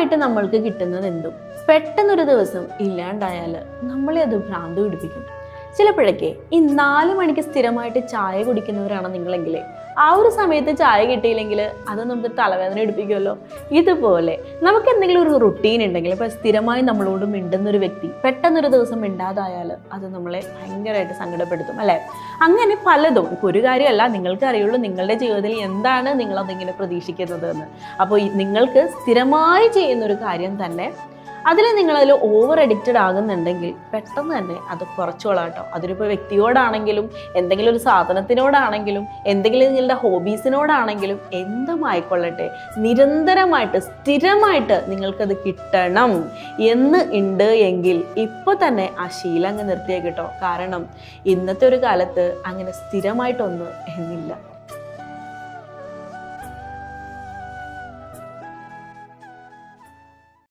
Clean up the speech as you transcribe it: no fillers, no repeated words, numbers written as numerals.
സ്ഥിരമായിട്ട് നമ്മൾക്ക് കിട്ടുന്നത് എന്തും പെട്ടെന്നൊരു ദിവസം ഇല്ലാണ്ടായാൽ നമ്മളെ അത് ഭ്രാന്ത് പിടിപ്പിക്കും. ചിലപ്പോഴൊക്കെ ഈ 4 മണിക്ക് സ്ഥിരമായിട്ട് ചായ കുടിക്കുന്നവരാണ് നിങ്ങളെങ്കിൽ ആ ഒരു സമയത്ത് ചായ കിട്ടിയില്ലെങ്കിൽ അത് നമുക്ക് തലവേദന എടുപ്പിക്കുമല്ലോ. ഇതുപോലെ നമുക്ക് എന്തെങ്കിലും ഒരു റുട്ടീൻ ഉണ്ടെങ്കിൽ, ഇപ്പോൾ സ്ഥിരമായി നമ്മളോട് മിണ്ടുന്നൊരു വ്യക്തി പെട്ടെന്നൊരു ദിവസം മിണ്ടാതായാൽ അത് നമ്മളെ ഭയങ്കരമായിട്ട് സങ്കടപ്പെടുത്തും അല്ലേ. അങ്ങനെ പലതും, ഇപ്പോൾ ഒരു കാര്യമല്ല, നിങ്ങൾക്ക് അറിയുള്ളൂ നിങ്ങളുടെ ജീവിതത്തിൽ എന്താണ് നിങ്ങളതിങ്ങനെ പ്രതീക്ഷിക്കുന്നത് എന്ന്. അപ്പോൾ നിങ്ങൾക്ക് സ്ഥിരമായി ചെയ്യുന്നൊരു കാര്യം തന്നെ അതിൽ നിങ്ങളതിൽ ഓവർ അഡിക്റ്റഡ് ആകുന്നുണ്ടെങ്കിൽ പെട്ടെന്ന് തന്നെ അത് കുറച്ചോളാം കേട്ടോ. അതിലിപ്പോൾ വ്യക്തിയോടാണെങ്കിലും എന്തെങ്കിലും ഒരു സാധനത്തിനോടാണെങ്കിലും എന്തെങ്കിലും നിങ്ങളുടെ ഹോബീസിനോടാണെങ്കിലും എന്തുമായിക്കൊള്ളട്ടെ, നിരന്തരമായിട്ട് സ്ഥിരമായിട്ട് നിങ്ങൾക്കത് കിട്ടണം എന്ന് ഉണ്ട് എങ്കിൽ ഇപ്പോൾ തന്നെ ആ ശീലം അങ്ങ് നിർത്തിയേക്കിട്ടോ. കാരണം ഇന്നത്തെ ഒരു കാലത്ത് അങ്ങനെ സ്ഥിരമായിട്ടൊന്നും എന്നില്ല.